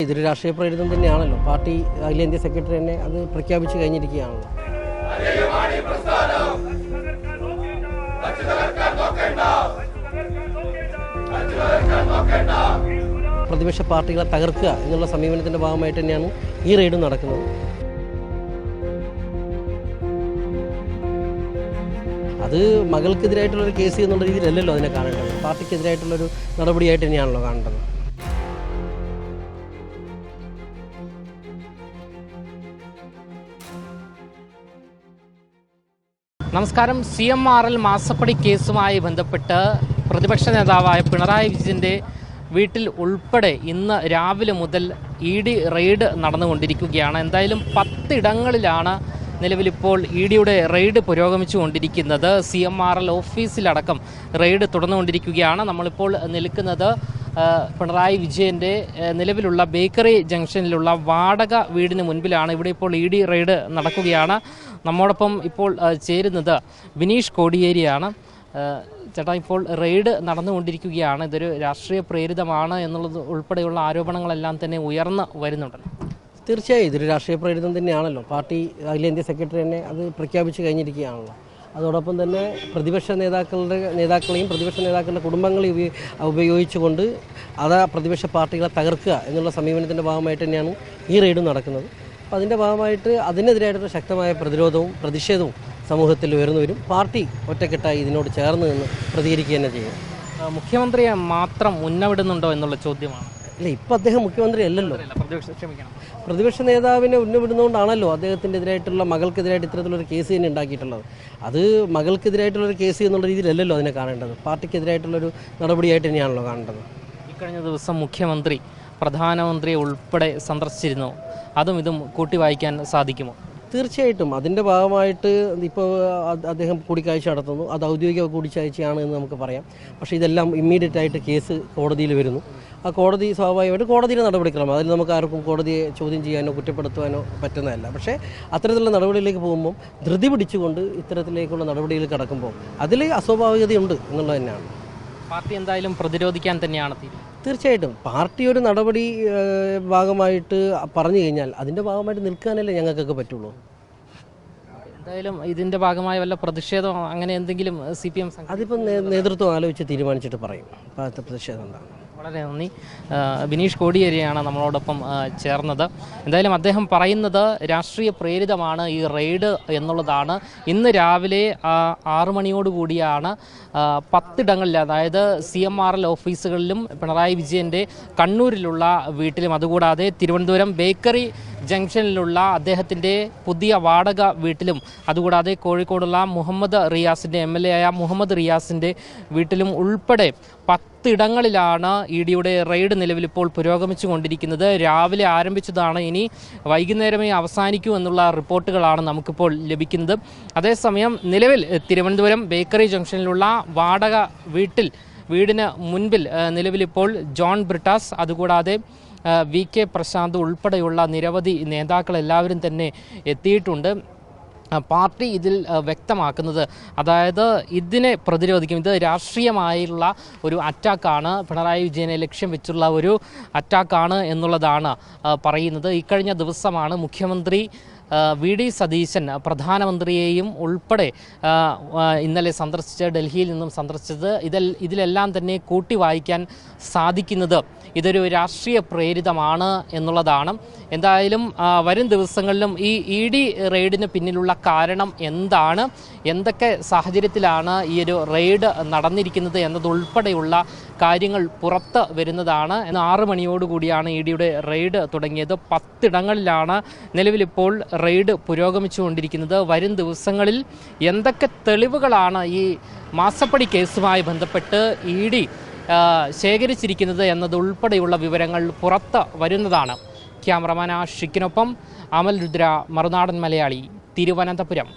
ഇതൊരു രാഷ്ട്രീയ പ്രേരിതം തന്നെയാണല്ലോ. പാർട്ടി അഖിലേന്ത്യാ സെക്രട്ടറി തന്നെ അത് പ്രഖ്യാപിച്ചു കഴിഞ്ഞിരിക്കുകയാണല്ലോ. പ്രതിപക്ഷ പാർട്ടികളെ തകർക്കുക എന്നുള്ള സമീപനത്തിൻ്റെ ഭാഗമായിട്ട് തന്നെയാണ് ഈ റെയ്ഡ് നടക്കുന്നത്. അത് മകൾക്കെതിരായിട്ടുള്ളൊരു കേസ് എന്നുള്ള രീതിയിലല്ലല്ലോ അതിനെ കാണേണ്ടത്. പാർട്ടിക്കെതിരായിട്ടുള്ളൊരു നടപടിയായിട്ട് തന്നെയാണല്ലോ കാണേണ്ടത്. നമസ്കാരം. CMRL മാസപ്പടി കേസുമായി ബന്ധപ്പെട്ട് പ്രതിപക്ഷ നേതാവായ പിണറായി വിജയൻ്റെ വീട്ടിൽ ഉൾപ്പെടെ ഇന്ന് രാവിലെ മുതൽ ED റെയ്ഡ് നടന്നുകൊണ്ടിരിക്കുകയാണ്. എന്തായാലും 10 ഇടങ്ങളിലാണ് നിലവിലിപ്പോൾ EDയുടെ റെയ്ഡ് പുരോഗമിച്ചുകൊണ്ടിരിക്കുന്നത്. CMRL ഓഫീസിലടക്കം റെയ്ഡ് തുടർന്നുകൊണ്ടിരിക്കുകയാണ്. നമ്മളിപ്പോൾ നിൽക്കുന്നത് പിണറായി വിജയൻ്റെ നിലവിലുള്ള ബേക്കറി ജംഗ്ഷനിലുള്ള വാടക വീടിന് മുൻപിലാണ്. ഇവിടെ ഇപ്പോൾ ED റെയ്ഡ് നടക്കുകയാണ്. നമ്മോടൊപ്പം ഇപ്പോൾ ചേരുന്നത് ബിനീഷ് കോടിയേരിയാണ്. ചേട്ടാ, ഇപ്പോൾ റെയ്ഡ് നടന്നുകൊണ്ടിരിക്കുകയാണ്. ഇതൊരു രാഷ്ട്രീയ പ്രേരിതമാണ് എന്നുള്ളത് ഉൾപ്പെടെയുള്ള ആരോപണങ്ങളെല്ലാം തന്നെ ഉയർന്നു വരുന്നുണ്ടല്ലോ. തീർച്ചയായും ഇതൊരു രാഷ്ട്രീയ പ്രേരിതം തന്നെയാണല്ലോ. പാർട്ടി അഖിലേന്ത്യാ സെക്രട്ടറി തന്നെ അത് പ്രഖ്യാപിച്ചു കഴിഞ്ഞിരിക്കുകയാണല്ലോ. അതോടൊപ്പം തന്നെ പ്രതിപക്ഷ നേതാക്കളെയും പ്രതിപക്ഷ നേതാക്കളുടെ കുടുംബങ്ങളെ ഉപയോഗിച്ചുകൊണ്ട് പ്രതിപക്ഷ പാർട്ടികളെ തകർക്കുക എന്നുള്ള സമീപനത്തിൻ്റെ ഭാഗമായിട്ട് തന്നെയാണ് ഈ റെയ്ഡ് നടക്കുന്നത്. അപ്പോൾ അതിൻ്റെ ഭാഗമായിട്ട് അതിനെതിരായിട്ടുള്ള ശക്തമായ പ്രതിരോധവും പ്രതിഷേധവും സമൂഹത്തിൽ ഉയർന്നു വരും. പാർട്ടി ഒറ്റക്കെട്ടായി ഇതിനോട് ചേർന്ന് നിന്ന് പ്രതികരിക്കുക തന്നെ ചെയ്യും. മുഖ്യമന്ത്രിയെ മാത്രം ഉന്നവിടുന്നുണ്ടോ എന്നുള്ള ചോദ്യമാണ്. അല്ല, ഇപ്പോൾ അദ്ദേഹം മുഖ്യമന്ത്രി അല്ലല്ലോ. പ്രതിപക്ഷ നേതാവിനെ ഉന്നവിടുന്നതുകൊണ്ടാണല്ലോ അദ്ദേഹത്തിൻ്റെ എതിരായിട്ടുള്ള മകൾക്കെതിരായിട്ട് ഇത്തരത്തിലൊരു കേസ് തന്നെ ഉണ്ടാക്കിയിട്ടുള്ളത്. അത് മകൾക്കെതിരായിട്ടുള്ളൊരു കേസ് എന്നുള്ള രീതിയിലല്ലല്ലോ അതിനെ കാണേണ്ടത്. പാർട്ടിക്കെതിരായിട്ടുള്ളൊരു നടപടിയായിട്ട് തന്നെയാണല്ലോ കാണേണ്ടത്. ഇക്കഴിഞ്ഞ ദിവസം മുഖ്യമന്ത്രി പ്രധാനമന്ത്രിയെ ഉൾപ്പെടെ സന്ദർശിച്ചിരുന്നു. അതും ഇതും കൂട്ടി വായിക്കാൻ സാധിക്കുമോ? തീർച്ചയായിട്ടും അതിൻ്റെ ഭാഗമായിട്ട് ഇപ്പോൾ അദ്ദേഹം കൂടിക്കാഴ്ച നടത്തുന്നു. അത് ഔദ്യോഗിക കൂടിക്കാഴ്ചയാണ് എന്ന് നമുക്ക് പറയാം. പക്ഷേ ഇതെല്ലാം ഇമ്മീഡിയറ്റ് ആയിട്ട് കേസ് കോടതിയിൽ വരുന്നു. ആ കോടതി സ്വാഭാവികമായിട്ട് കോടതിയുടെ നടപടിക്രമം, അതിൽ നമുക്ക് ആർക്കും കോടതിയെ ചോദ്യം ചെയ്യാനോ കുറ്റപ്പെടുത്തുവാനോ പറ്റുന്നതല്ല. പക്ഷേ അത്തരത്തിലുള്ള നടപടിയിലേക്ക് പോകുമ്പം ധൃതി പിടിച്ചുകൊണ്ട് ഇത്തരത്തിലേക്കുള്ള നടപടിയിൽ കടക്കുമ്പോൾ അതിൽ അസ്വാഭാവികതയുണ്ട് എന്നുള്ളത് തന്നെയാണ്. പാർട്ടി എന്തായാലും പ്രതിരോധിക്കാൻ തന്നെയാണ് തീരുമാനം. തീർച്ചയായിട്ടും പാർട്ടി ഒരു നടപടി ഭാഗമായിട്ട് പറഞ്ഞു കഴിഞ്ഞാൽ അതിൻ്റെ ഭാഗമായിട്ട് നിൽക്കാനല്ലേ ഞങ്ങൾക്കൊക്കെ പറ്റുള്ളൂ. എന്തായാലും ഇതിൻ്റെ ഭാഗമായ വല്ല പ്രതിഷേധം അങ്ങനെ എന്തെങ്കിലും CPM അതിപ്പം നേതൃത്വം ആലോചിച്ച് തീരുമാനിച്ചിട്ട് പറയും പ്രതിഷേധം എന്താണ്. വളരെ നന്ദി. ബിനീഷ് കോടിയേരിയാണ് നമ്മളോടൊപ്പം ചേർന്നത്. എന്തായാലും അദ്ദേഹം പറയുന്നത് രാഷ്ട്രീയ പ്രേരിതമാണ് ഈ റെയ്ഡ് എന്നുള്ളതാണ്. ഇന്ന് രാവിലെ 6 മണിയോടുകൂടിയാണ് 10 ഇടങ്ങളിൽ, അതായത് CMRL ഓഫീസുകളിലും പിണറായി വിജയൻ്റെ കണ്ണൂരിലുള്ള വീട്ടിലും അതുകൂടാതെ തിരുവനന്തപുരം ബേക്കറി ജംഗ്ഷനിലുള്ള അദ്ദേഹത്തിൻ്റെ പുതിയ വാടക വീട്ടിലും അതുകൂടാതെ കോഴിക്കോടുള്ള മുഹമ്മദ് റിയാസിൻ്റെ MLA ആയ മുഹമ്മദ് റിയാസിൻ്റെ വീട്ടിലും ഉൾപ്പെടെ 10 ഇടങ്ങളിലാണ് EDയുടെ റെയ്ഡ് നിലവിലിപ്പോൾ പുരോഗമിച്ചു കൊണ്ടിരിക്കുന്നത്. രാവിലെ ആരംഭിച്ചതാണ്, ഇനി വൈകുന്നേരമേ അവസാനിക്കൂ എന്നുള്ള റിപ്പോർട്ടുകളാണ് നമുക്കിപ്പോൾ ലഭിക്കുന്നത്. അതേസമയം നിലവിൽ തിരുവനന്തപുരം ബേക്കറി ജംഗ്ഷനിലുള്ള വാടക വീടിന് മുൻപിൽ നിലവിലിപ്പോൾ ജോൺ ബ്രിട്ടാസ് അതുകൂടാതെ VK പ്രശാന്ത് ഉൾപ്പെടെയുള്ള നിരവധി നേതാക്കളെല്ലാവരും തന്നെ എത്തിയിട്ടുണ്ട്. പാർട്ടി ഇതിൽ വ്യക്തമാക്കുന്നത്, അതായത് ഇതിനെ പ്രതിരോധിക്കും, ഇത് രാഷ്ട്രീയമായുള്ള ഒരു അറ്റാക്കാണ്, പിണറായി വിജയനെ ലക്ഷ്യം വെച്ചുള്ള ഒരു അറ്റാക്കാണ് എന്നുള്ളതാണ് പറയുന്നത്. ഇക്കഴിഞ്ഞ ദിവസമാണ് മുഖ്യമന്ത്രി VD സതീശൻ പ്രധാനമന്ത്രിയെയും ഉൾപ്പെടെ ഇന്നലെ ഡൽഹിയിൽ നിന്നും സന്ദർശിച്ചത്. ഇതിലെല്ലാം തന്നെ കൂട്ടി വായിക്കാൻ സാധിക്കുന്നത് ഇതൊരു രാഷ്ട്രീയ പ്രേരിതമാണ് എന്നുള്ളതാണ്. എന്തായാലും വരും ദിവസങ്ങളിലും ഈ ED റെയ്ഡിന് പിന്നിലുള്ള കാരണം എന്താണ്, എന്തൊക്കെ സാഹചര്യത്തിലാണ് ഈ ഒരു റെയ്ഡ് നടന്നിരിക്കുന്നത് എന്നതുൾപ്പെടെയുള്ള കാര്യങ്ങൾ പുറത്ത് വരുന്നതാണ്. 6 മണിയോടുകൂടിയാണ് EDയുടെ റെയ്ഡ് തുടങ്ങിയത്. 10 ഇടങ്ങളിലാണ് നിലവിലിപ്പോൾ റെയ്ഡ് പുരോഗമിച്ചുകൊണ്ടിരിക്കുന്നത്. വരും ദിവസങ്ങളിൽ എന്തൊക്കെ തെളിവുകളാണ് ഈ മാസപ്പടി കേസുമായി ബന്ധപ്പെട്ട് ED ശേഖരിച്ചിരിക്കുന്നത് എന്നതുൾപ്പെടെയുള്ള വിവരങ്ങൾ പുറത്ത് വരുന്നതാണ്. ക്യാമറമാൻ ആഷിക്കിനൊപ്പം അമൽ രുദ്ര, മറുനാടൻ മലയാളി, തിരുവനന്തപുരം.